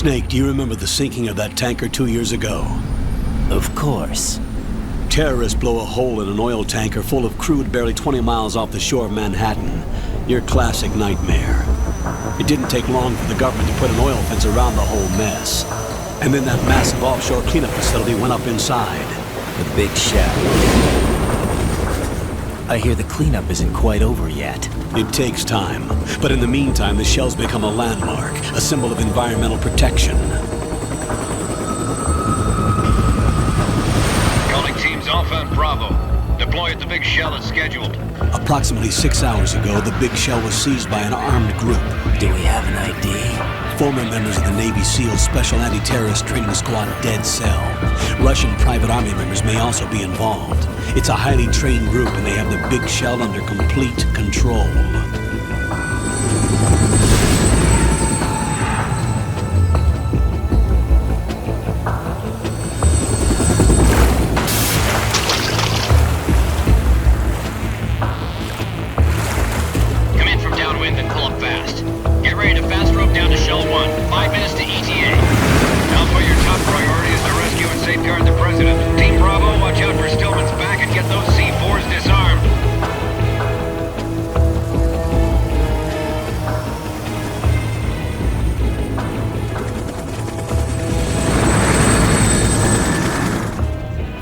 Snake, do you remember the sinking of that tanker 2 years ago? Of course. Terrorists blow a hole in an oil tanker full of crude barely 20 miles off the shore of Manhattan. Your classic nightmare. It didn't take long for the government to put an oil fence around the whole mess. And then that massive offshore cleanup facility went up inside. The big shell. I hear the cleanup isn't quite over yet. It takes time. But in the meantime, the shell's become a landmark, a symbol of environmental protection. Calling teams Alpha and Bravo. Deploy at the big shell as scheduled. Approximately 6 hours ago, the big shell was seized by an armed group. Do we have an ID? Former members of the Navy SEAL Special Anti-Terrorist Training Squad Dead Cell. Russian private army members may also be involved. It's a highly trained group and they have the big shell under complete control. Come in from downwind and pull up fast. Get ready to fast rope down to Shell 1. 5 minutes to ETA. Alpha, your top priority is to rescue and safeguard the President. Team Bravo, watch out for Stillman's back and get those C4s disarmed.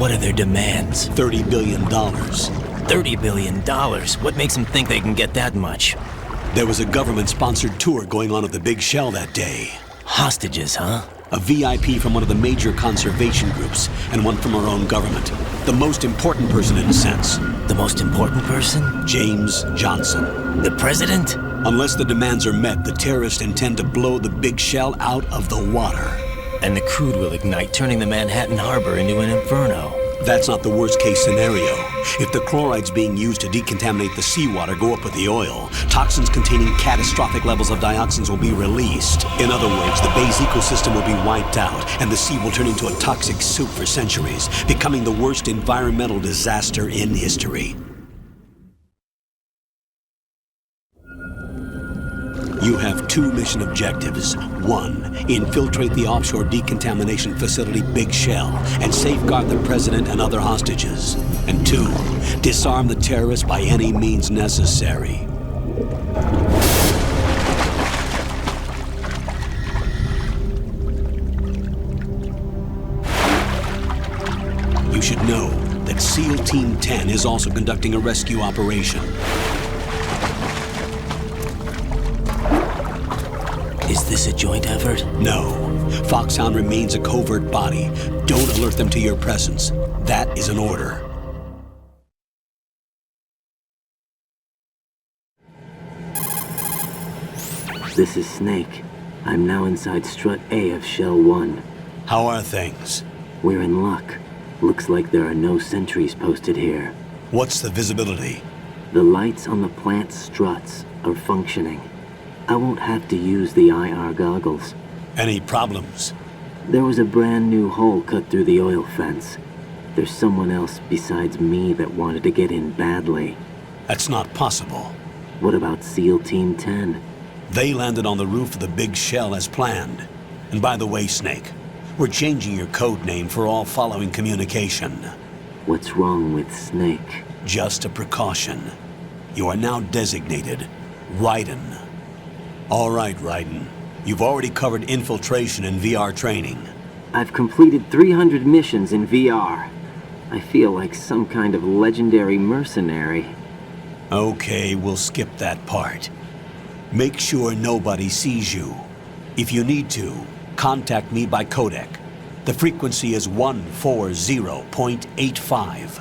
What are their demands? $30 billion. $30 billion? What makes them think they can get that much? There was a government-sponsored tour going on at the big shell that day. Hostages, huh? A VIP from one of the major conservation groups, and one from our own government. The most important person in a sense. The most important person? James Johnson. The president? Unless the demands are met, the terrorists intend to blow the big shell out of the water. And the crude will ignite, turning the Manhattan harbor into an inferno. That's not the worst-case scenario. If the chlorides being used to decontaminate the seawater go up with the oil, toxins containing catastrophic levels of dioxins will be released. In other words, the bay's ecosystem will be wiped out, and the sea will turn into a toxic soup for centuries, becoming the worst environmental disaster in history. You have 2 mission objectives. 1, infiltrate the offshore decontamination facility Big Shell and safeguard the president and other hostages. And 2, disarm the terrorists by any means necessary. You should know that SEAL Team 10 is also conducting a rescue operation. Is this a joint effort? No. Foxhound remains a covert body. Don't alert them to your presence. That is an order. This is Snake. I'm now inside Strut A of Shell 1. How are things? We're in luck. Looks like there are no sentries posted here. What's the visibility? The lights on the plant's struts are functioning. I won't have to use the IR goggles. Any problems? There was a brand new hole cut through the oil fence. There's someone else besides me that wanted to get in badly. That's not possible. What about SEAL Team 10? They landed on the roof of the big shell as planned. And by the way, Snake, we're changing your code name for all following communication. What's wrong with Snake? Just a precaution. You are now designated Raiden. All right, Raiden. You've already covered infiltration and VR training. I've completed 300 missions in VR. I feel like some kind of legendary mercenary. Okay, we'll skip that part. Make sure nobody sees you. If you need to, contact me by codec. The frequency is 140.85.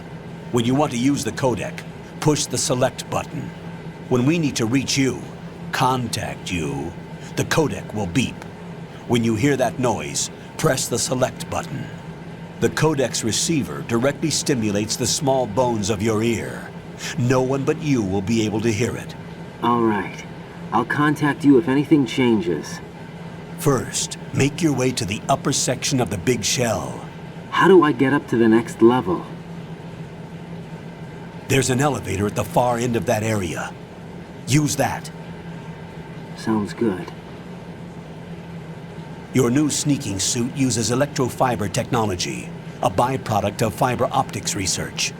When you want to use the codec, push the select button. When we need to reach you, contact you, the codec will beep. When you hear that noise, press the select button. The codec's receiver directly stimulates the small bones of your ear. No one but you will be able to hear it. All right. I'll contact you if anything changes. First, make your way to the upper section of the big shell. How do I get up to the next level? There's an elevator at the far end of that area. Use that. Sounds good. Your new sneaking suit uses electrofiber technology, a byproduct of fiber optics research.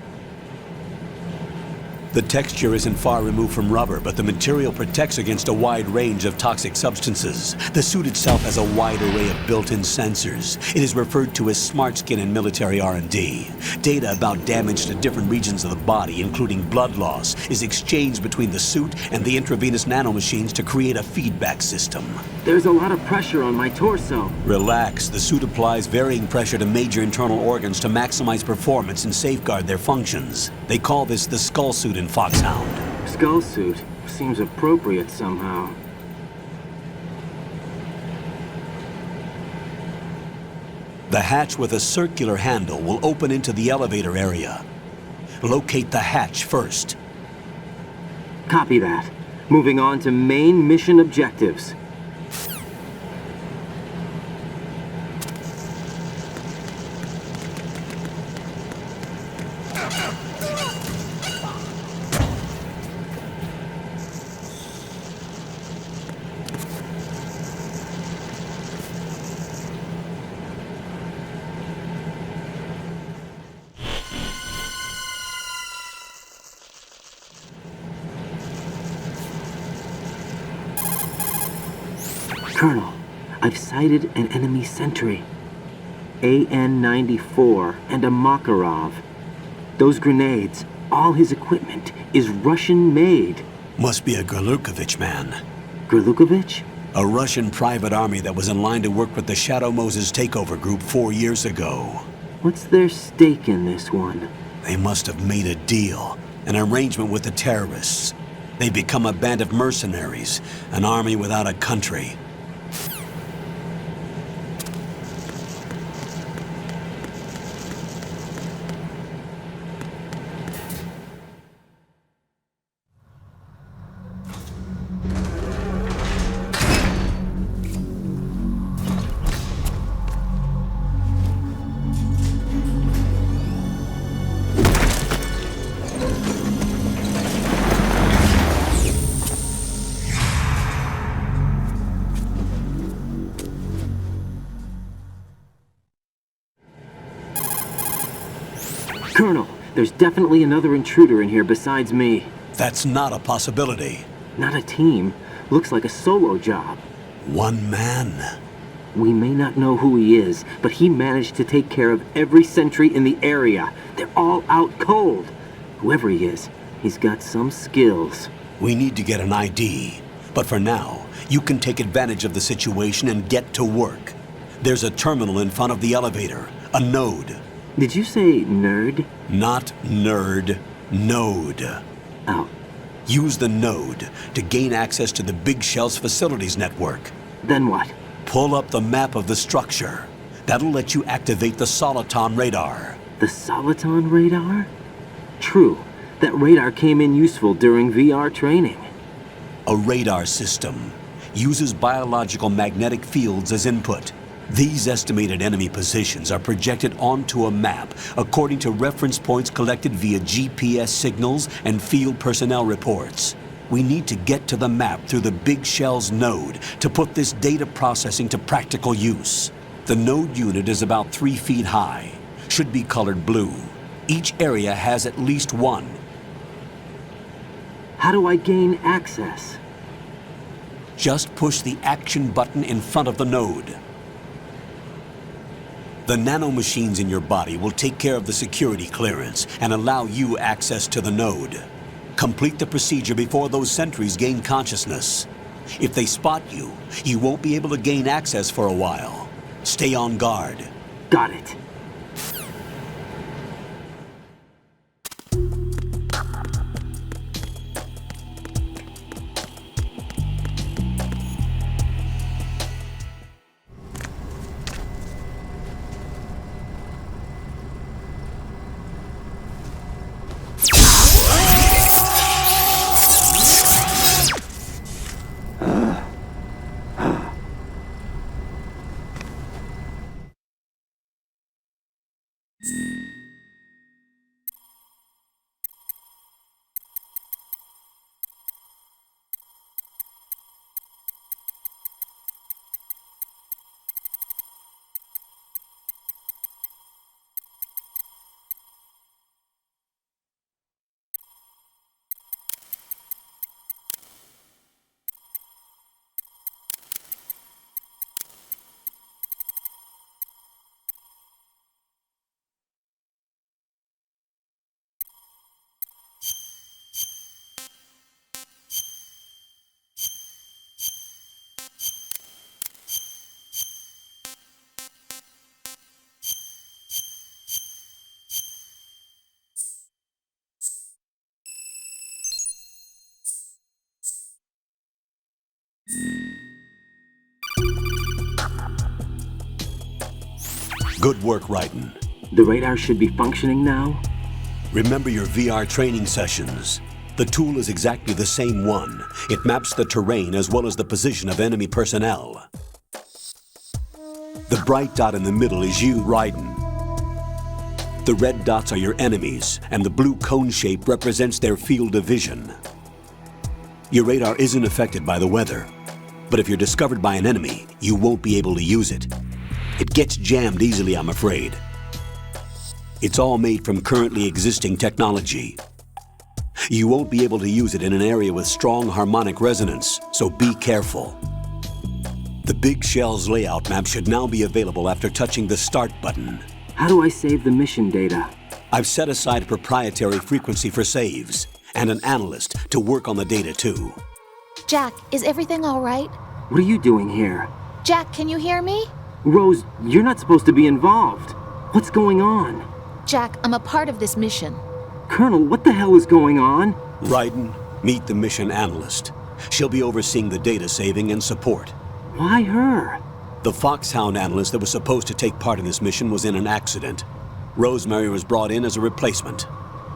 The texture isn't far removed from rubber, but the material protects against a wide range of toxic substances. The suit itself has a wide array of built-in sensors. It is referred to as smart skin in military R&D. Data about damage to different regions of the body, including blood loss, is exchanged between the suit and the intravenous nanomachines to create a feedback system. There's a lot of pressure on my torso. Relax. The suit applies varying pressure to major internal organs to maximize performance and safeguard their functions. They call this the skull suit in Foxhound. Skull suit seems appropriate somehow. The hatch with a circular handle will open into the elevator area. Locate the hatch first. Copy that. Moving on to main mission objectives. Colonel, I've sighted an enemy sentry. AN-94 and a Makarov. Those grenades, all his equipment, is Russian-made. Must be a Gorlukovich man. Gorlukovich? A Russian private army that was in line to work with the Shadow Moses takeover group 4 years ago. What's their stake in this one? They must have made a deal, an arrangement with the terrorists. They've become a band of mercenaries, an army without a country. Colonel, there's definitely another intruder in here besides me. That's not a possibility. Not a team. Looks like a solo job. One man. We may not know who he is, but he managed to take care of every sentry in the area. They're all out cold. Whoever he is, he's got some skills. We need to get an ID. But for now, you can take advantage of the situation and get to work. There's a terminal in front of the elevator, a node. Did you say nerd? Not nerd, node. Oh, Use the node to gain access to the Big Shell's facilities network. then what? Pull up the map of the structure. That'll let you activate the Soliton radar. The Soliton radar? True. That radar came in useful during VR training. A radar system uses biological magnetic fields as input. These estimated enemy positions are projected onto a map according to reference points collected via GPS signals and field personnel reports. We need to get to the map through the Big Shell's node to put this data processing to practical use. The node unit is about 3 feet high, should be colored blue. Each area has at least one. How do I gain access? Just push the action button in front of the node. The nanomachines in your body will take care of the security clearance and allow you access to the node. Complete the procedure before those sentries gain consciousness. If they spot you, you won't be able to gain access for a while. Stay on guard. Got it. Good work, Raiden. The radar should be functioning now? Remember your VR training sessions. The tool is exactly the same one. It maps the terrain as well as the position of enemy personnel. The bright dot in the middle is you, Raiden. The red dots are your enemies, and the blue cone shape represents their field of vision. Your radar isn't affected by the weather, but if you're discovered by an enemy, you won't be able to use it. It gets jammed easily, I'm afraid. It's all made from currently existing technology. You won't be able to use it in an area with strong harmonic resonance, so be careful. The Big Shell's layout map should now be available after touching the Start button. How do I save the mission data? I've set aside a proprietary frequency for saves, and an analyst to work on the data too. Jack, is everything all right? What are you doing here? Jack, can you hear me? Rose, you're not supposed to be involved. What's going on? Jack, I'm a part of this mission. Colonel, what the hell is going on? Raiden, meet the mission analyst. She'll be overseeing the data saving and support. Why her? The Foxhound analyst that was supposed to take part in this mission was in an accident. Rosemary was brought in as a replacement.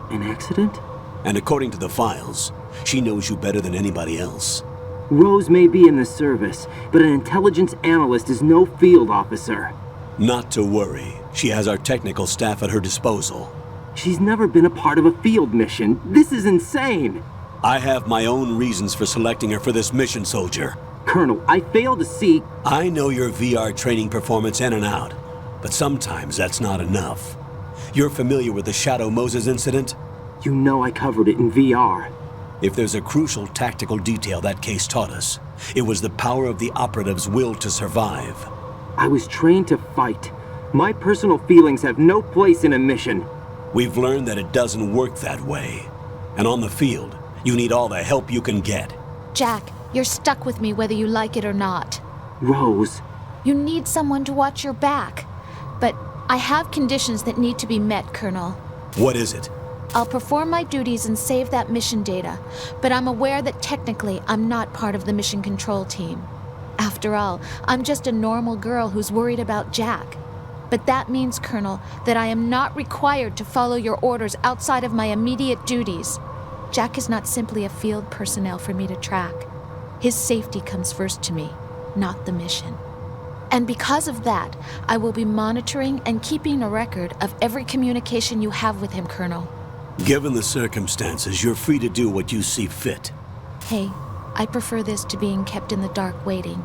An accident? And according to the files, she knows you better than anybody else. Rose may be in the service, but an intelligence analyst is no field officer. Not to worry. She has our technical staff at her disposal. She's never been a part of a field mission. This is insane! I have my own reasons for selecting her for this mission, soldier. Colonel, I fail to see... I know your VR training performance in and out, but sometimes that's not enough. You're familiar with the Shadow Moses incident? You know I covered it in VR. If there's a crucial tactical detail that case taught us, it was the power of the operative's will to survive. I was trained to fight. My personal feelings have no place in a mission. We've learned that it doesn't work that way. And on the field, you need all the help you can get. Jack, you're stuck with me whether you like it or not. Rose. You need someone to watch your back. But I have conditions that need to be met, Colonel. What is it? I'll perform my duties and save that mission data, but I'm aware that technically I'm not part of the mission control team. After all, I'm just a normal girl who's worried about Jack. But that means, Colonel, that I am not required to follow your orders outside of my immediate duties. Jack is not simply a field personnel for me to track. His safety comes first to me, not the mission. And because of that, I will be monitoring and keeping a record of every communication you have with him, Colonel. Given the circumstances, you're free to do what you see fit. Hey, I prefer this to being kept in the dark waiting.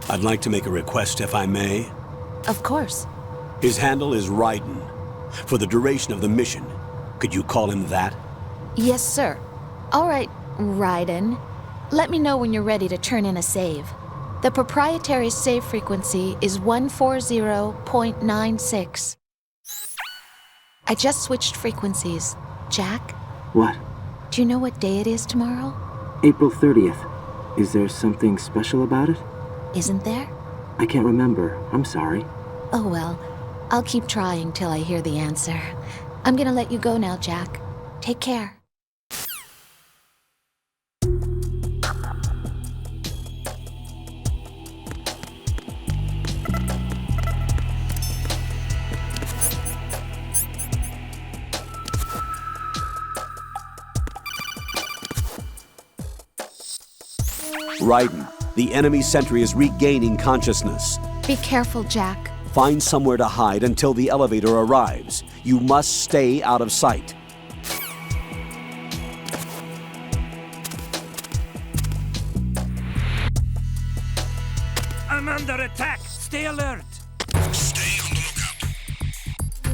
I'd like to make a request, if I may. Of course. His handle is Raiden. For the duration of the mission, could you call him that? Yes, sir. All right, Raiden. Let me know when you're ready to turn in a save. The proprietary save frequency is 140.96. I just switched frequencies. Jack, What? do you know what day it is tomorrow? April 30th. Is there something special about it? Isn't there? I can't remember. I'm sorry. Oh well, I'll keep trying till I hear the answer. I'm gonna let you go now, Jack. Take care. Raiden, the enemy sentry is regaining consciousness. Be careful, Jack. Find somewhere to hide until the elevator arrives. You must stay out of sight. I'm under attack! Stay alert! Stay on the lookout.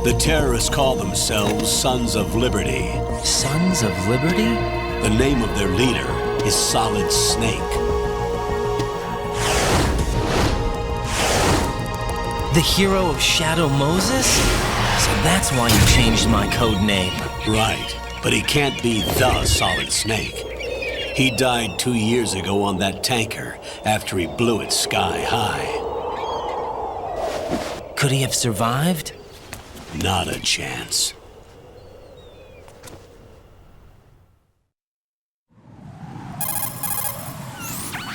The terrorists call themselves Sons of Liberty. Sons of Liberty? The name of their leader is Solid Snake. The hero of Shadow Moses? So that's why you changed my code name. Right, but he can't be the Solid Snake. He died 2 years ago on that tanker after he blew it sky high. Could he have survived? Not a chance.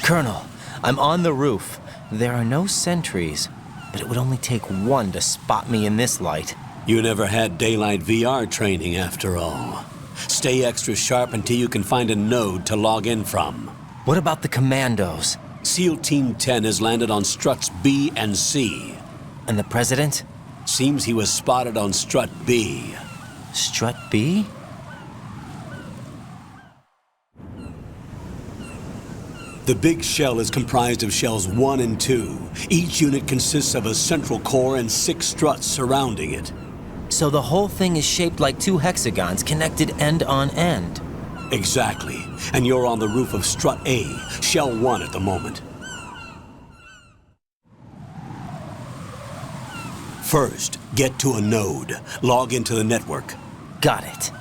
Colonel, I'm on the roof. There are no sentries, but it would only take one to spot me in this light. You never had daylight VR training after all. Stay extra sharp until you can find a node to log in from. What about the commandos? SEAL Team 10 has landed on struts B and C. And the president? Seems he was spotted on strut B. Strut B? The big shell is comprised of shells 1 and 2. Each unit consists of a central core and 6 struts surrounding it. So the whole thing is shaped like 2 hexagons connected end on end. Exactly. And you're on the roof of strut A, shell 1 at the moment. First, get to a node. Log into the network. Got it.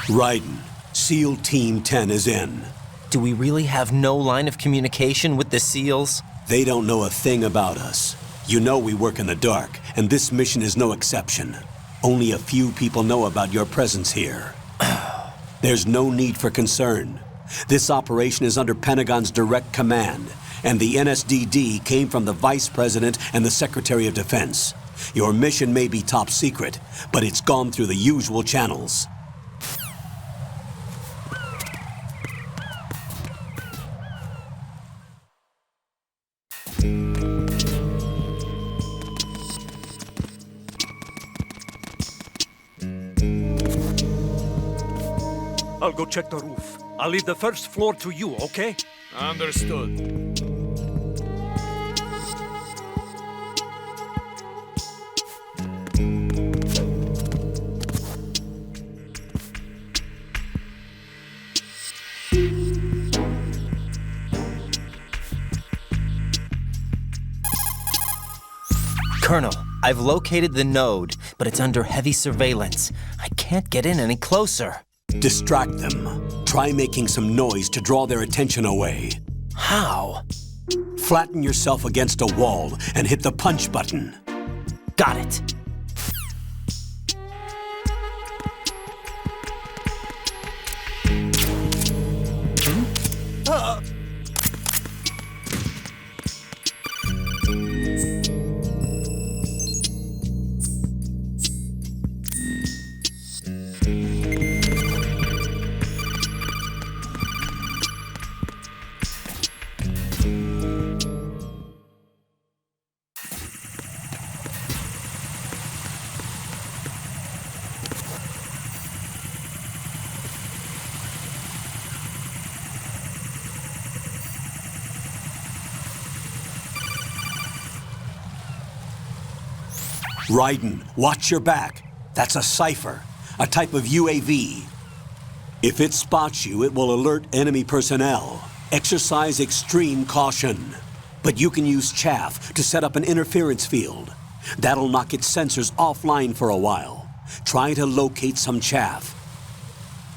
Raiden, SEAL Team 10 is in. Do we really have no line of communication with the SEALs? They don't know a thing about us. You know we work in the dark, and this mission is no exception. Only a few people know about your presence here. There's no need for concern. This operation is under Pentagon's direct command, and the NSDD came from the Vice President and the Secretary of Defense. Your mission may be top secret, but it's gone through the usual channels. I'll go check the roof. I'll leave the first floor to you, okay? Understood. Colonel, I've located the node, but it's under heavy surveillance. I can't get in any closer. Distract them. Try making some noise to draw their attention away. How? Flatten yourself against a wall and hit the punch button. Got it. Raiden, watch your back. That's a cipher, a type of UAV. If it spots you, it will alert enemy personnel. Exercise extreme caution. But you can use chaff to set up an interference field. That'll knock its sensors offline for a while. Try to locate some chaff.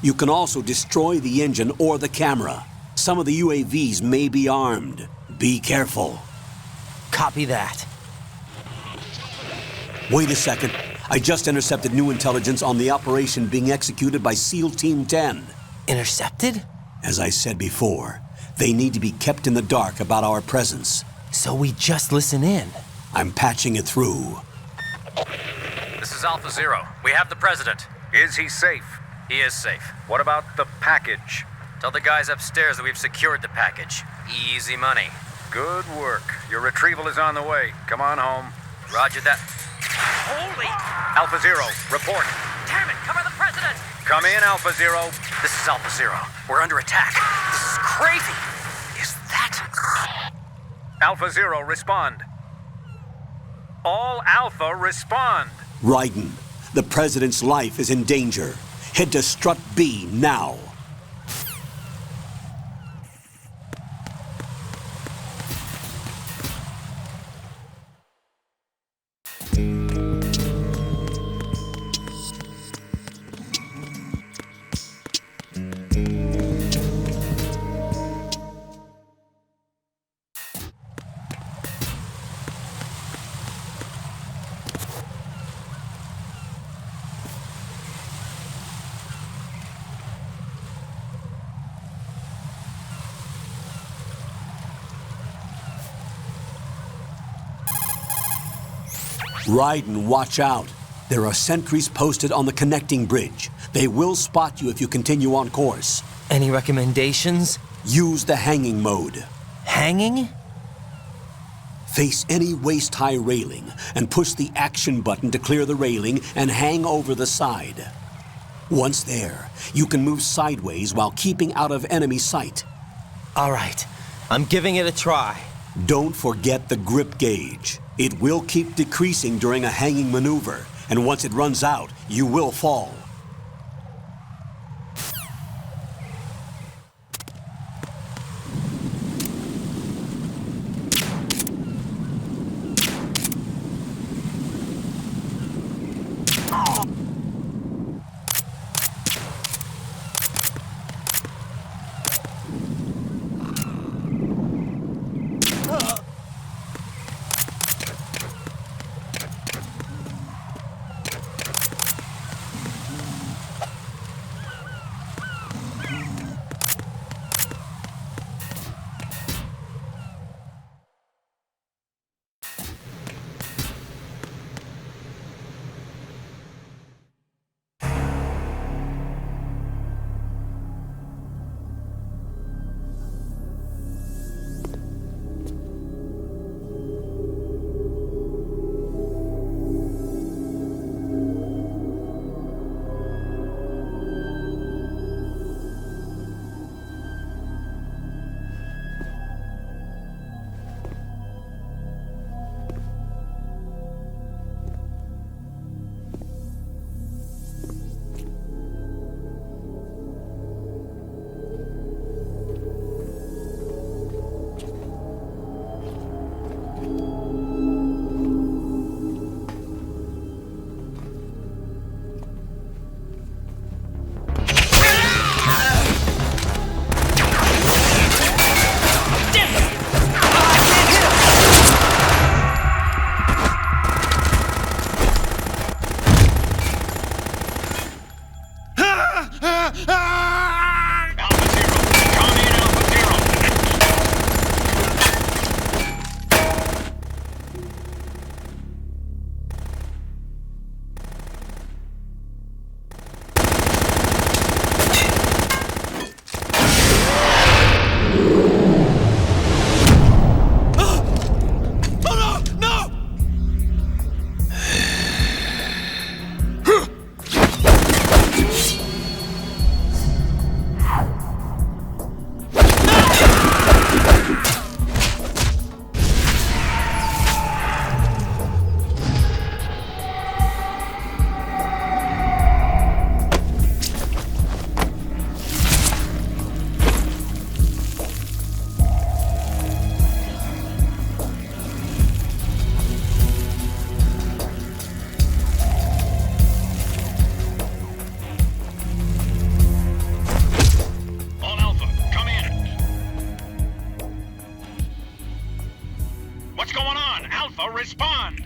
You can also destroy the engine or the camera. Some of the UAVs may be armed. Be careful. Copy that. Wait a second. I just intercepted new intelligence on the operation being executed by SEAL Team 10. Intercepted? As I said before, they need to be kept in the dark about our presence. So we just listen in. I'm patching it through. This is Alpha Zero. We have the president. Is he safe? He is safe. What about the package? Tell the guys upstairs that we've secured the package. Easy money. Good work. Your retrieval is on the way. Come on home. Roger that. Holy! Alpha Zero, report. Damn it! Cover the president! Come in, Alpha Zero. This is Alpha Zero. We're under attack. This is crazy. Is that... Alpha Zero, respond. All Alpha, respond. Raiden, the President's life is in danger. Head to Strut B now. Raiden, watch out. There are sentries posted on the connecting bridge. They will spot you if you continue on course. Any recommendations? Use the hanging mode. Hanging? Face any waist-high railing and push the action button to clear the railing and hang over the side. Once there, you can move sideways while keeping out of enemy sight. All right, I'm giving it a try. Don't forget the grip gauge. It will keep decreasing during a hanging maneuver, and once it runs out, you will fall. Respond!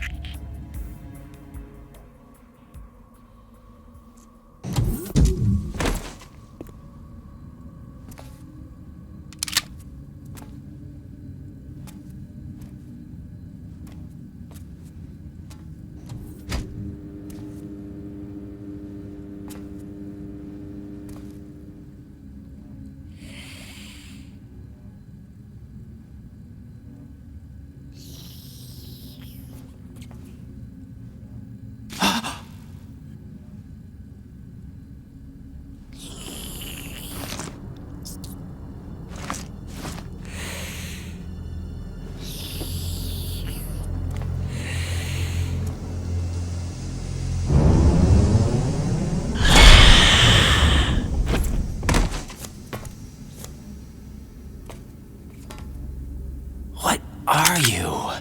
are you?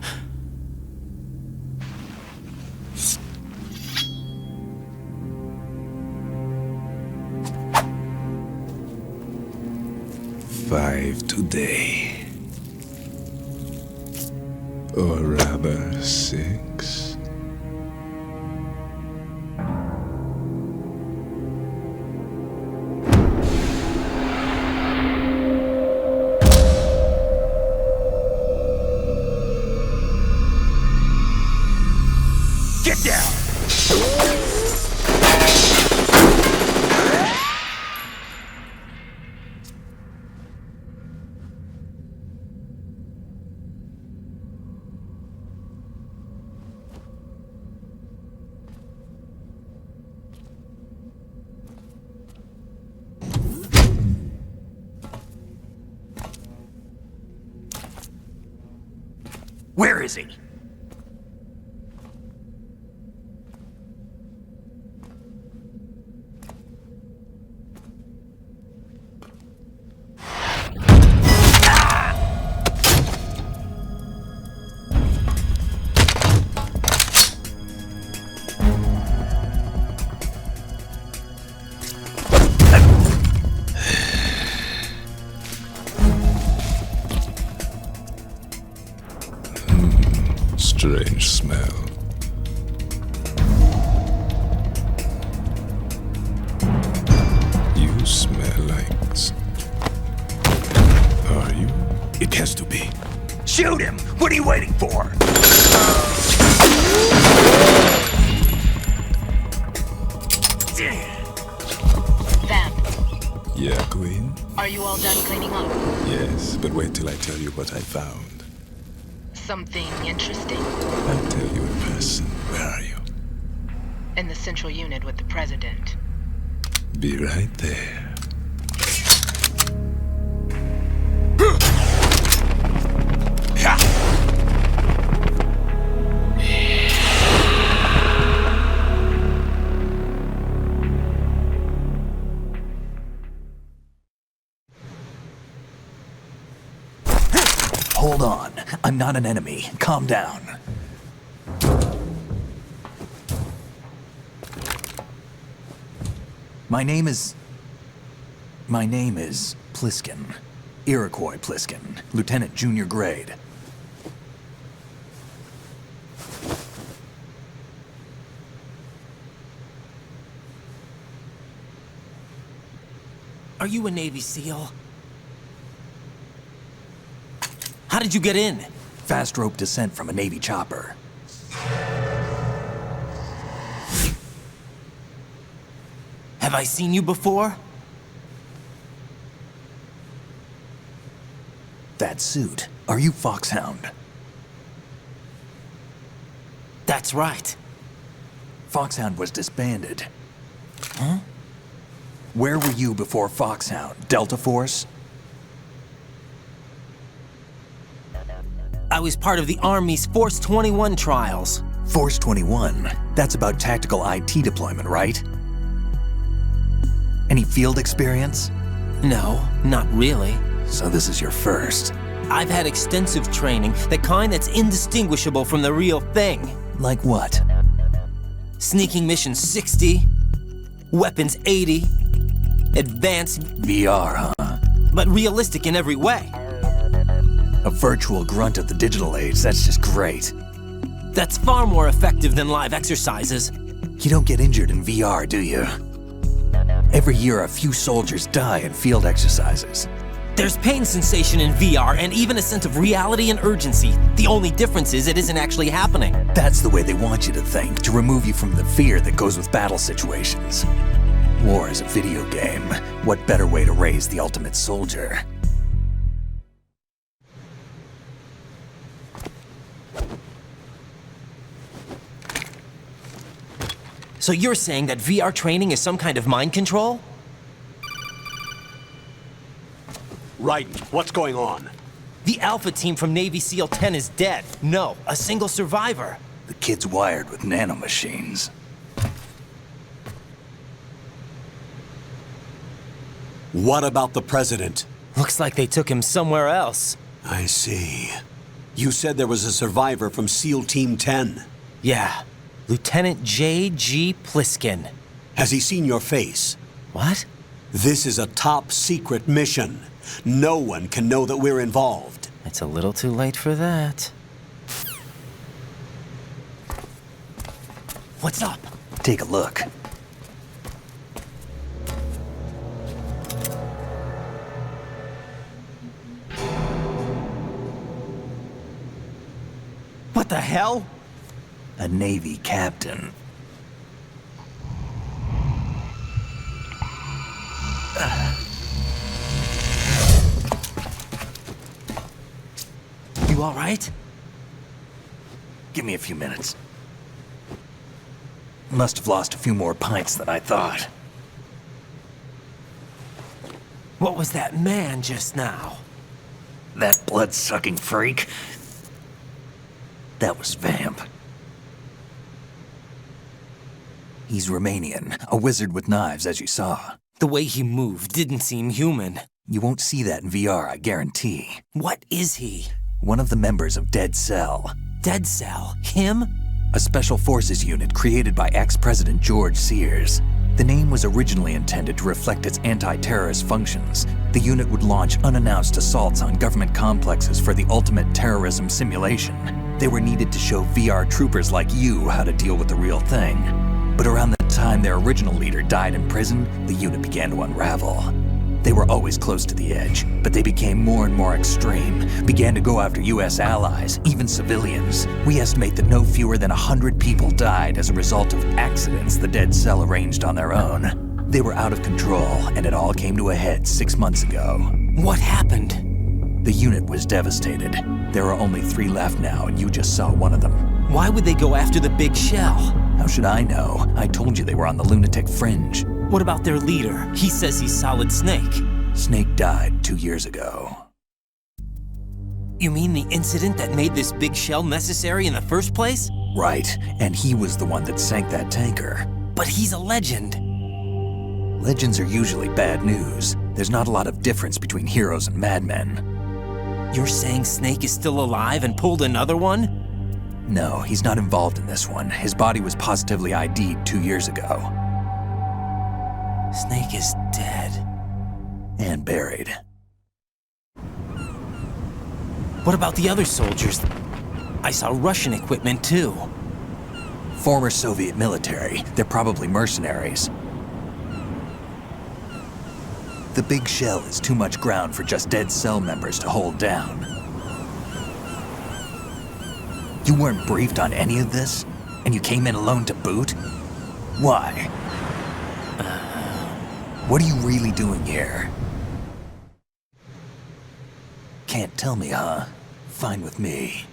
Five today. Or rather, 6. Get down! Where is he? Strange smell. You smell like... Are you? It has to be. Shoot him! What are you waiting for? Vamp, Yeah, Queen? are you all done cleaning up? Yes, but wait till I tell you what I found. Something interesting? I'll tell you in person. Where are you? In the central unit with the president. Be right there. Hold on. I'm not an enemy. Calm down. My name is Pliskin. Iroquois Pliskin. Lieutenant Junior Grade. Are you a Navy SEAL? How did you get in? Fast rope descent from a Navy chopper. Have I seen you before? That suit. Are you Foxhound? That's right. Foxhound was disbanded. Huh? Where were you before Foxhound? Delta Force? I was part of the Army's Force 21 trials. Force 21? That's about tactical IT deployment, right? Any field experience? No, not really. So this is your first. I've had extensive training, the kind that's indistinguishable from the real thing. Like what? Sneaking mission 60, weapons 80, advanced, VR, huh? but realistic in every way. A virtual grunt of the digital age, that's just great. That's far more effective than live exercises. You don't get injured in VR, do you? Every year, a few soldiers die in field exercises. There's pain sensation in VR and even a sense of reality and urgency. The only difference is it isn't actually happening. That's the way they want you to think, to remove you from the fear that goes with battle situations. War is a video game. What better way to raise the ultimate soldier? So you're saying that VR training is some kind of mind control? Right. What's going on? The Alpha team from Navy SEAL 10 is dead. No, a single survivor. The kid's wired with nanomachines. What about the president? Looks like they took him somewhere else. I see. You said there was a survivor from SEAL Team 10. Yeah. Lieutenant J.G. Pliskin. Has he seen your face? What? This is a top-secret mission. No one can know that we're involved. It's a little too late for that. What's up? Take a look. What the hell? A Navy captain. You all right? Give me a few minutes. Must have lost a few more pints than I thought. What was that man just now? That blood-sucking freak? That was Vamp. He's Romanian, a wizard with knives, as you saw. The way he moved didn't seem human. You won't see that in VR, I guarantee. What is he? One of the members of Dead Cell. Dead Cell? Him? A special forces unit created by ex-President George Sears. The name was originally intended to reflect its anti-terrorist functions. The unit would launch unannounced assaults on government complexes for the ultimate terrorism simulation. They were needed to show VR troopers like you how to deal with the real thing. But around the time their original leader died in prison, the unit began to unravel. They were always close to the edge, but they became more and more extreme, began to go after US allies, even civilians. We estimate that no fewer than 100 people died as a result of accidents the Dead Cell arranged on their own. They were out of control, and it all came to a head 6 months ago. What happened? The unit was devastated. There are only 3 left now, and you just saw one of them. Why would they go after the big shell? How should I know? I told you they were on the lunatic fringe. What about their leader? He says he's Solid Snake. Snake died 2 years ago. You mean the incident that made this big shell necessary in the first place? Right, and he was the one that sank that tanker. But he's a legend. Legends are usually bad news. There's not a lot of difference between heroes and madmen. You're saying Snake is still alive and pulled another one? No, he's not involved in this one. His body was positively ID'd 2 years ago. Snake is dead. And buried. What about the other soldiers? I saw Russian equipment too. Former Soviet military. They're probably mercenaries. The big shell is too much ground for just Dead Cell members to hold down. You weren't briefed on any of this? And you came in alone to boot? Why? What are you really doing here? Can't tell me, huh? Fine with me.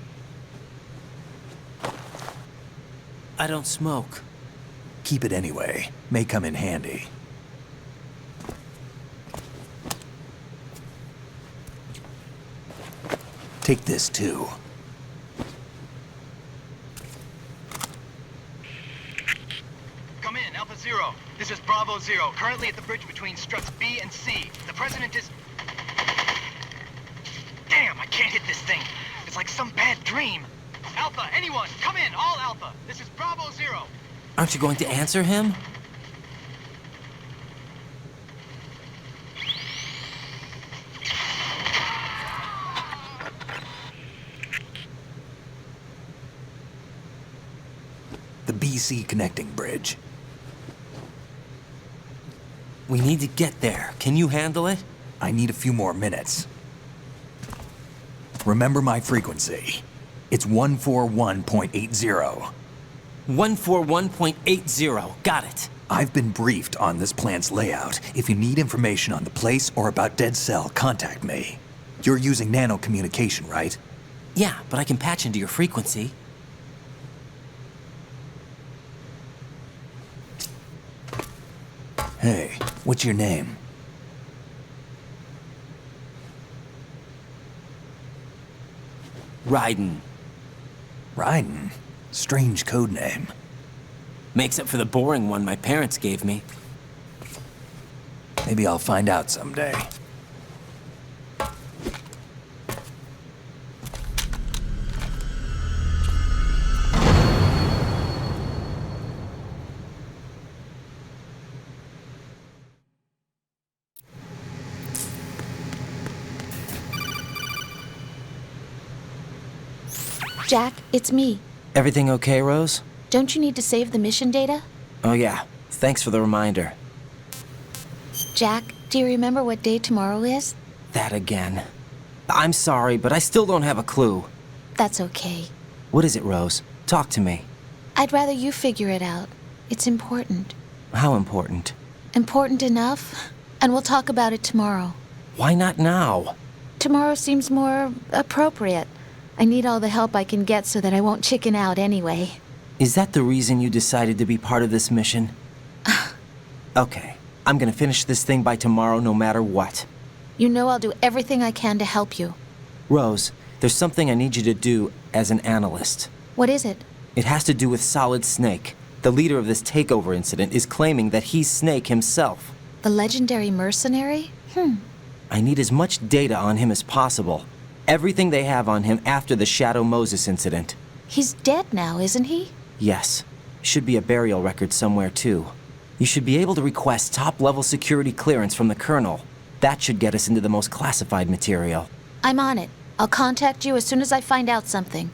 I don't smoke. Keep it anyway. May come in handy. Take this too. Come in, Alpha Zero. This is Bravo Zero, currently at the bridge between struts B and C. The President is... Damn, I can't hit this thing. It's like some bad dream. Alpha, anyone, come in, all Alpha. This is Bravo Zero. Aren't you going to answer him? The BC connecting bridge. We need to get there. Can you handle it? I need a few more minutes. Remember my frequency. It's 141.80. 141.80. Got it. I've been briefed on this plant's layout. If you need information on the place or about Dead Cell, contact me. You're using nano communication, right? Yeah, but I can patch into your frequency. Hey, what's your name? Raiden. Raiden? Strange code name. Makes up for the boring one my parents gave me. Maybe I'll find out someday. Jack, it's me. Everything okay, Rose? Don't you need to save the mission data? Oh yeah, thanks for the reminder. Jack, do you remember what day tomorrow is? That again. I'm sorry, but I still don't have a clue. That's okay. What is it, Rose? Talk to me. I'd rather you figure it out. It's important. How important? Important enough? And we'll talk about it tomorrow. Why not now? Tomorrow seems more appropriate. I need all the help I can get so that I won't chicken out anyway. Is that the reason you decided to be part of this mission? Okay, I'm gonna finish this thing by tomorrow no matter what. You know I'll do everything I can to help you. Rose, there's something I need you to do as an analyst. What is it? It has to do with Solid Snake. The leader of this takeover incident is claiming that he's Snake himself. The legendary mercenary? I need as much data on him as possible. Everything they have on him after the Shadow Moses incident. He's dead now, isn't he? Yes. Should be a burial record somewhere, too. You should be able to request top-level security clearance from the Colonel. That should get us into the most classified material. I'm on it. I'll contact you as soon as I find out something.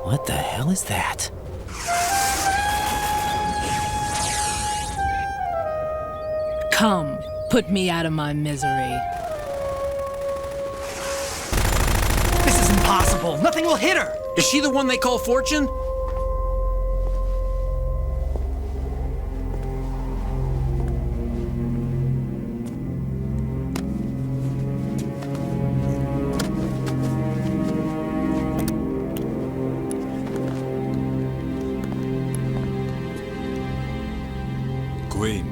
What the hell is that? Come, put me out of my misery. This is impossible. Nothing will hit her. Is she the one they call Fortune? Queen.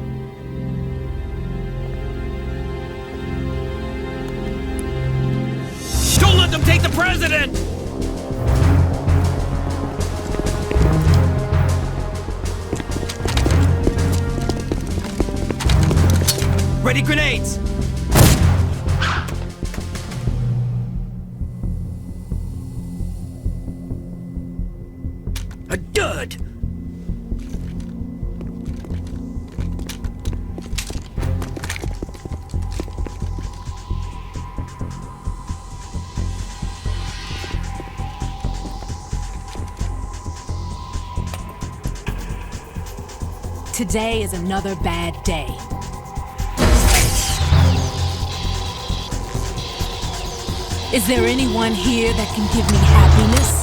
Don't let them take the president! Ready grenades! A dud! Today is another bad day. Is there anyone here that can give me happiness?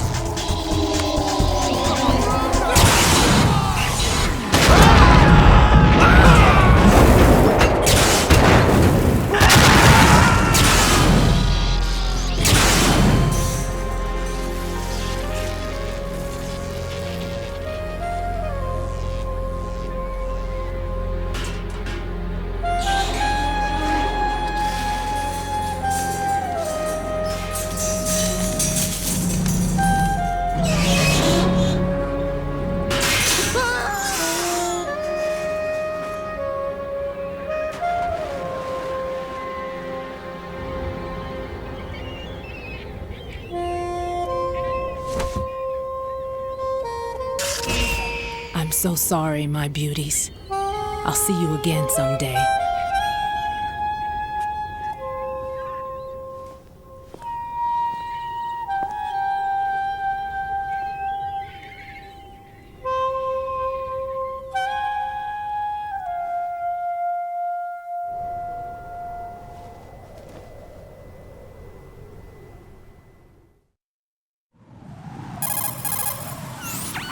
I'm so sorry, my beauties. I'll see you again someday.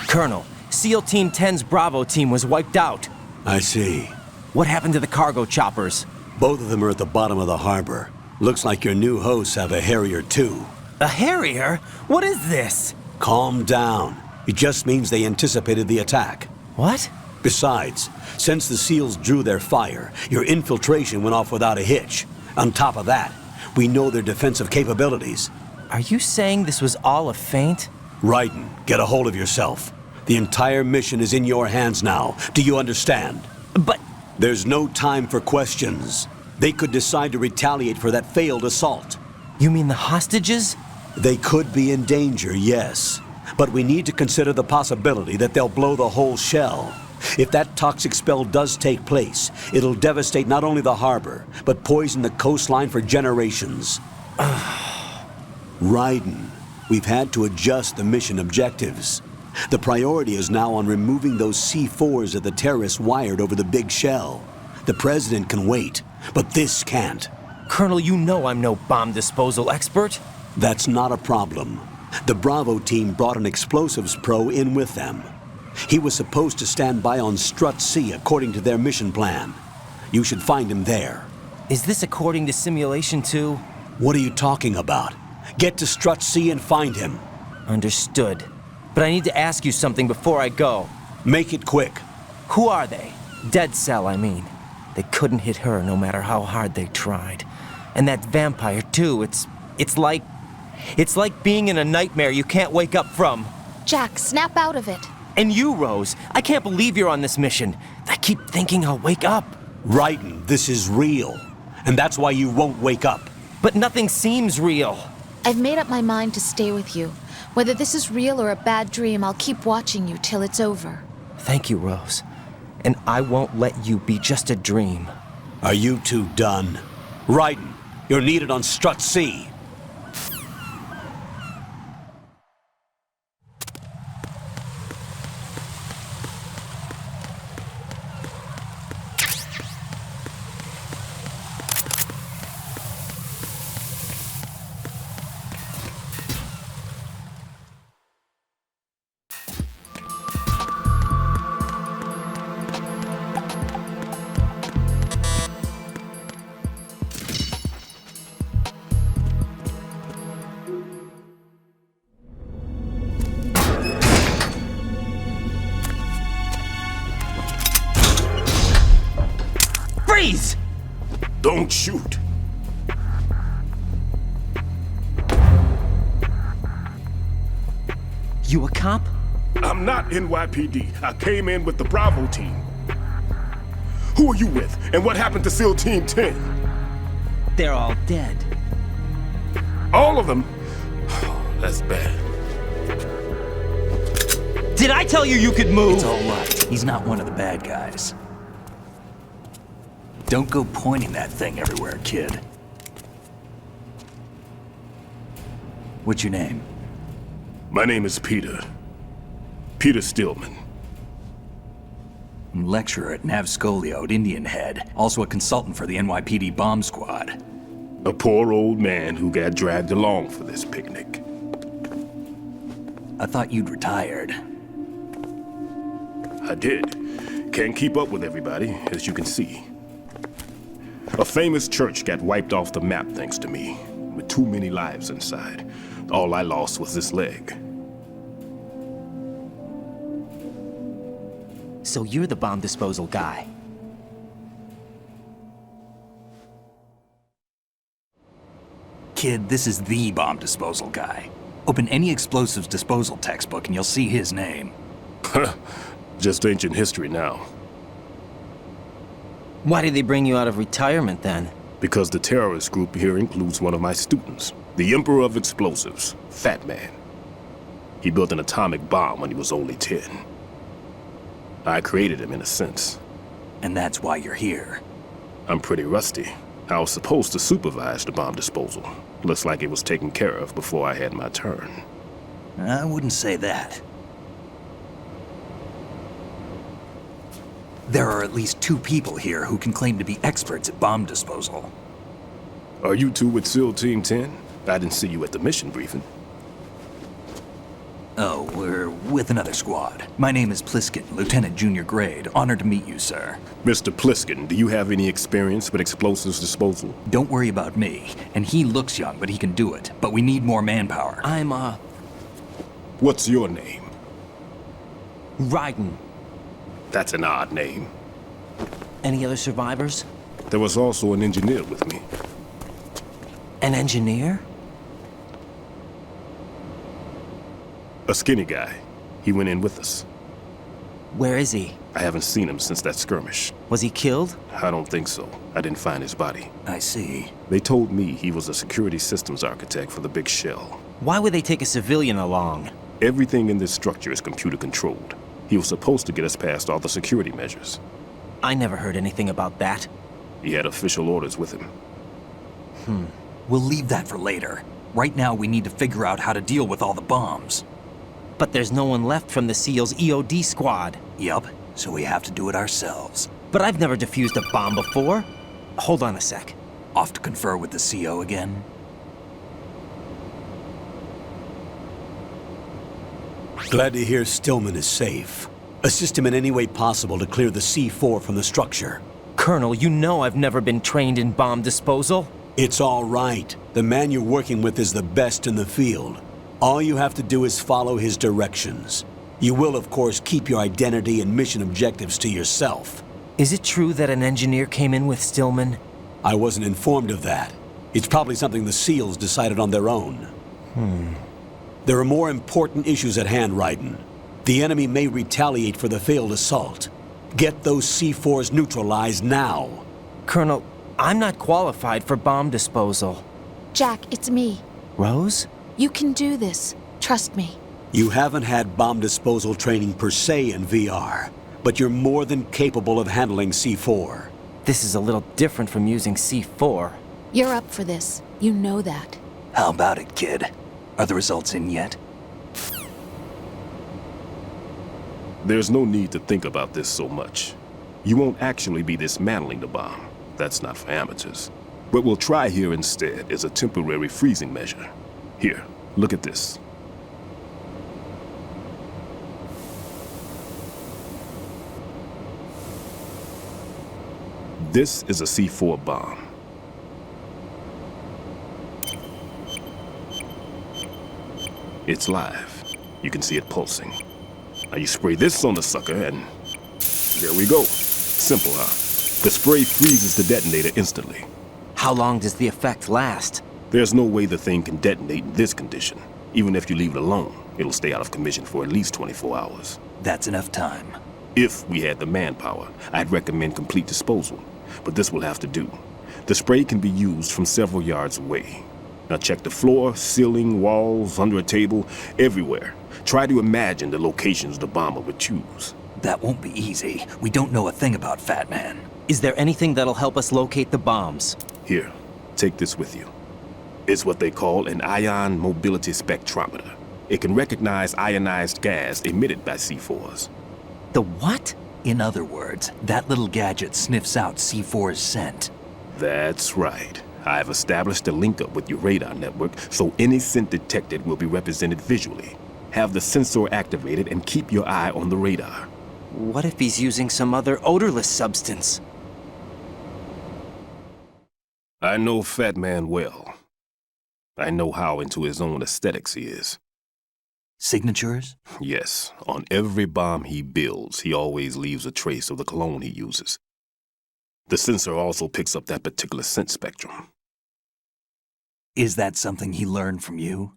Colonel, SEAL Team 10's Bravo team was wiped out. I see. What happened to the cargo choppers? Both of them are at the bottom of the harbor. Looks like your new hosts have a Harrier too. A Harrier? What is this? Calm down. It just means they anticipated the attack. What? Besides, since the SEALs drew their fire, your infiltration went off without a hitch. On top of that, we know their defensive capabilities. Are you saying this was all a feint? Raiden, get a hold of yourself. The entire mission is in your hands now. Do you understand? But... There's no time for questions. They could decide to retaliate for that failed assault. You mean the hostages? They could be in danger, yes. But we need to consider the possibility that they'll blow the whole shell. If that toxic spell does take place, it'll devastate not only the harbor, but poison the coastline for generations. Raiden, we've had to adjust the mission objectives. The priority is now on removing those C4s that the terrorists wired over the big shell. The President can wait, but this can't. Colonel, you know I'm no bomb disposal expert. That's not a problem. The Bravo team brought an explosives pro in with them. He was supposed to stand by on Strut C according to their mission plan. You should find him there. Is this according to Simulation 2? What are you talking about? Get to Strut C and find him. Understood. But I need to ask you something before I go. Make it quick. Who are they? Dead Cell, I mean. They couldn't hit her no matter how hard they tried. And that vampire, too, it's like being in a nightmare you can't wake up from. Jack, snap out of it. And you, Rose, I can't believe you're on this mission. I keep thinking I'll wake up. Raiden, this is real. And that's why you won't wake up. But nothing seems real. I've made up my mind to stay with you. Whether this is real or a bad dream, I'll keep watching you till it's over. Thank you, Rose. And I won't let you be just a dream. Are you two done? Raiden, you're needed on Strut C. Freeze! Don't shoot. You a cop? I'm not NYPD. I came in with the Bravo team. Who are you with? And what happened to SEAL Team 10? They're all dead. All of them? That's bad. Did I tell you you could move? It's all right. He's not one of the bad guys. Don't go pointing that thing everywhere, kid. What's your name? My name is Peter. Peter Stillman. I'm lecturer at Navscolio at Indian Head, also a consultant for the NYPD bomb squad. A poor old man who got dragged along for this picnic. I thought you'd retired. I did. Can't keep up with everybody, as you can see. A famous church got wiped off the map thanks to me, with too many lives inside. All I lost was this leg. So you're the bomb disposal guy. Kid, this is the bomb disposal guy. Open any explosives disposal textbook and you'll see his name. Just ancient history now. Why did they bring you out of retirement then? Because the terrorist group here includes one of my students, the Emperor of Explosives, Fat Man. He built an atomic bomb when he was only 10. I created him in a sense. And that's why you're here. I'm pretty rusty. I was supposed to supervise the bomb disposal. Looks like it was taken care of before I had my turn. I wouldn't say that. There are at least 2 people here who can claim to be experts at bomb disposal. Are you two with SEAL Team 10? I didn't see you at the mission briefing. Oh, we're with another squad. My name is Pliskin, Lieutenant Junior Grade. Honored to meet you, sir. Mr. Pliskin, do you have any experience with explosives disposal? Don't worry about me. And he looks young, but he can do it. But we need more manpower. What's your name? Raiden. That's an odd name. Any other survivors? There was also an engineer with me. An engineer? A skinny guy. He went in with us. Where is he? I haven't seen him since that skirmish. Was he killed? I don't think so. I didn't find his body. I see. They told me he was a security systems architect for the big shell. Why would they take a civilian along? Everything in this structure is computer controlled. He was supposed to get us past all the security measures. I never heard anything about that. He had official orders with him. We'll leave that for later. Right now, we need to figure out how to deal with all the bombs. But there's no one left from the SEAL's EOD squad. Yup, so we have to do it ourselves. But I've never defused a bomb before. Hold on a sec. Off to confer with the CO again? Glad to hear Stillman is safe. Assist him in any way possible to clear the C4 from the structure. Colonel, you know I've never been trained in bomb disposal. It's all right. The man you're working with is the best in the field. All you have to do is follow his directions. You will, of course, keep your identity and mission objectives to yourself. Is it true that an engineer came in with Stillman? I wasn't informed of that. It's probably something the SEALs decided on their own. There are more important issues at hand, Raiden. The enemy may retaliate for the failed assault. Get those C4s neutralized now. Colonel, I'm not qualified for bomb disposal. Jack, it's me. Rose? You can do this. Trust me. You haven't had bomb disposal training per se in VR, but you're more than capable of handling C4. This is a little different from using C4. You're up for this. You know that. How about it, kid? Are the results in yet? There's no need to think about this so much. You won't actually be dismantling the bomb. That's not for amateurs. What we'll try here instead is a temporary freezing measure. Here, look at this. This is a C4 bomb. It's live. You can see it pulsing. Now you spray this on the sucker and there we go. Simple, huh? The spray freezes the detonator instantly. How long does the effect last? There's no way the thing can detonate in this condition. Even if you leave it alone, it'll stay out of commission for at least 24 hours. That's enough time. If we had the manpower, I'd recommend complete disposal. But this will have to do. The spray can be used from several yards away. Now check the floor, ceiling, walls, under a table, everywhere. Try to imagine the locations the bomber would choose. That won't be easy. We don't know a thing about Fat Man. Is there anything that'll help us locate the bombs? Here, take this with you. It's what they call an ion mobility spectrometer. It can recognize ionized gas emitted by C4s. The what? In other words, that little gadget sniffs out C4's scent. That's right. I've established a link up with your radar network, so any scent detected will be represented visually. Have the sensor activated and keep your eye on the radar. What if he's using some other odorless substance? I know Fat Man well. I know how into his own aesthetics he is. Signatures? Yes, on every bomb he builds, he always leaves a trace of the cologne he uses. The sensor also picks up that particular scent spectrum. Is that something he learned from you?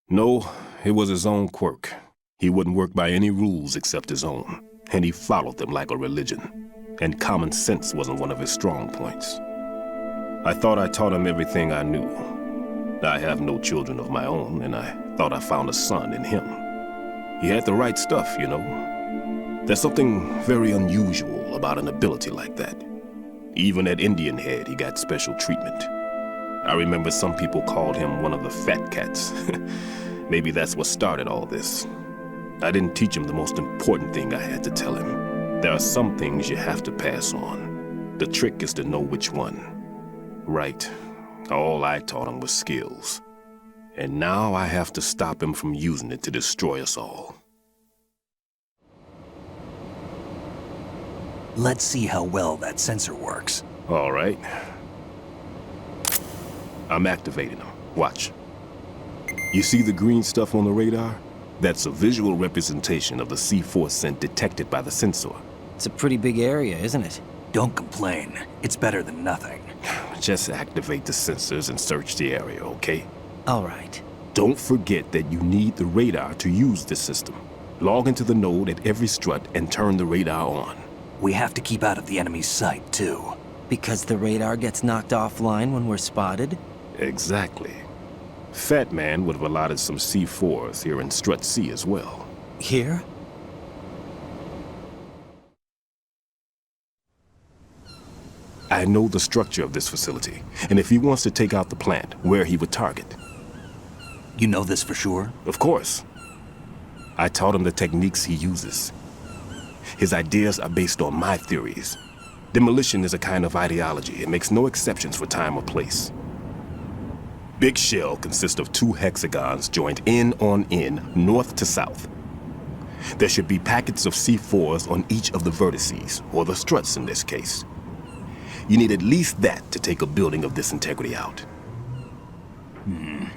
No, it was his own quirk. He wouldn't work by any rules except his own, and he followed them like a religion. And common sense wasn't one of his strong points. I thought I taught him everything I knew. I have no children of my own, and I thought I found a son in him. He had the right stuff, you know. There's something very unusual about an ability like that. Even at Indian Head, he got special treatment. I remember some people called him one of the fat cats. Maybe that's what started all this. I didn't teach him the most important thing I had to tell him. There are some things you have to pass on. The trick is to know which one. Right. All I taught him was skills. And now I have to stop him from using it to destroy us all. Let's see how well that sensor works. All right. I'm activating them. Watch. You see the green stuff on the radar? That's a visual representation of the C4 scent detected by the sensor. It's a pretty big area, isn't it? Don't complain. It's better than nothing. Just activate the sensors and search the area, okay? All right. Don't forget that you need the radar to use this system. Log into the node at every strut and turn the radar on. We have to keep out of the enemy's sight, too. Because the radar gets knocked offline when we're spotted? Exactly. Fat Man would have allotted some C4s here in Strut C as well. Here? I know the structure of this facility, and if he wants to take out the plant, where he would target. You know this for sure? Of course. I taught him the techniques he uses. His ideas are based on my theories. Demolition is a kind of ideology. It makes no exceptions for time or place. Big Shell consists of 2 hexagons joined end on end, north to south. There should be packets of C4s on each of the vertices, or the struts in this case. You need at least that to take a building of this integrity out.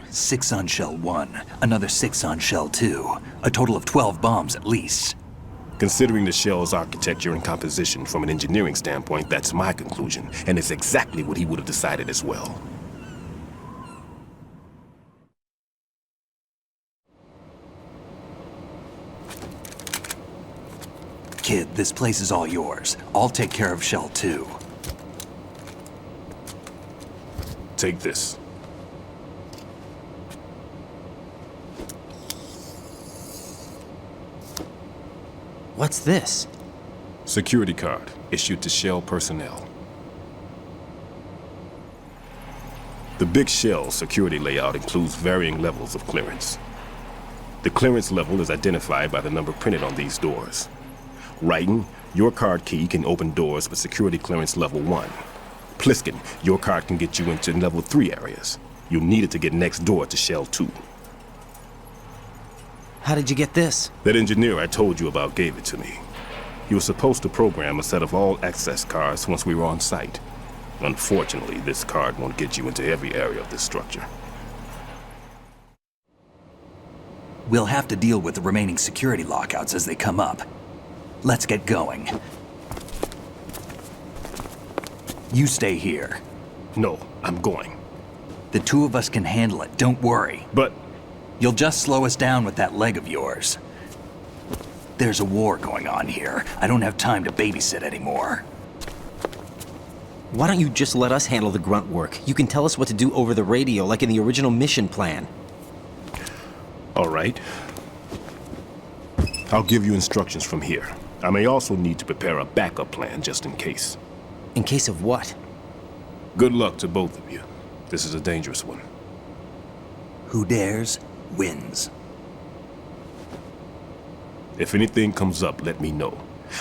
6 on Shell 1, another 6 on Shell 2. A total of 12 bombs at least. Considering the shell's architecture and composition from an engineering standpoint, that's my conclusion, and it's exactly what he would have decided as well. Kid, this place is all yours. I'll take care of Shell 2. Take this. What's this? Security card issued to Shell personnel. The Big Shell security layout includes varying levels of clearance. The clearance level is identified by the number printed on these doors. Writing, your card key can open doors with security clearance level 1. Pliskin, your card can get you into level 3 areas. You'll need it to get next door to Shell 2. How did you get this? That engineer I told you about gave it to me. He was supposed to program a set of all access cards once we were on site. Unfortunately, this card won't get you into every area of this structure. We'll have to deal with the remaining security lockouts as they come up. Let's get going. You stay here. No, I'm going. The 2 of us can handle it, don't worry. But... You'll just slow us down with that leg of yours. There's a war going on here. I don't have time to babysit anymore. Why don't you just let us handle the grunt work? You can tell us what to do over the radio, like in the original mission plan. All right. I'll give you instructions from here. I may also need to prepare a backup plan just in case. In case of what? Good luck to both of you. This is a dangerous one. Who dares, wins. If anything comes up, let me know.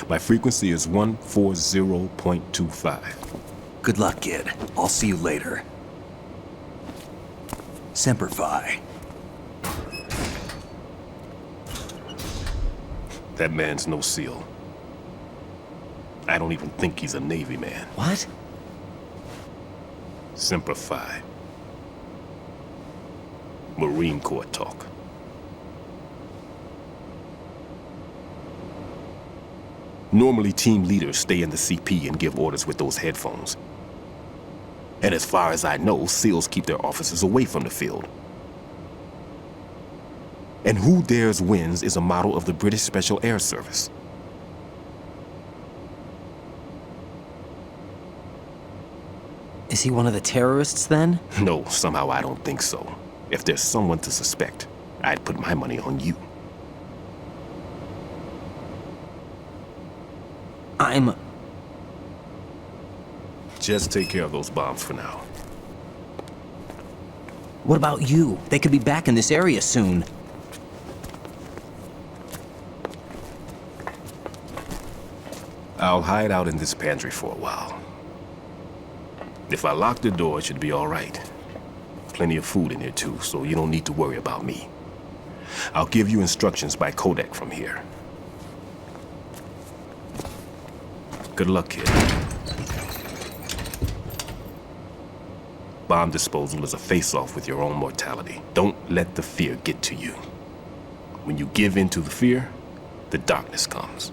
My frequency is 140.25. Good luck, kid. I'll see you later. Semper Fi. That man's no SEAL. I don't even think he's a Navy man. What? Semper Fi. Marine Corps talk. Normally, team leaders stay in the CP and give orders with those headphones. And as far as I know, SEALs keep their officers away from the field. And Who Dares Wins is a model of the British Special Air Service. Is he one of the terrorists, then? No, somehow I don't think so. If there's someone to suspect, I'd put my money on you. Just take care of those bombs for now. What about you? They could be back in this area soon. I'll hide out in this pantry for a while. If I lock the door, it should be all right. Plenty of food in here too, so you don't need to worry about me. I'll give you instructions by codec from here. Good luck, kid. Bomb disposal is a face-off with your own mortality. Don't let the fear get to you. When you give in to the fear, the darkness comes.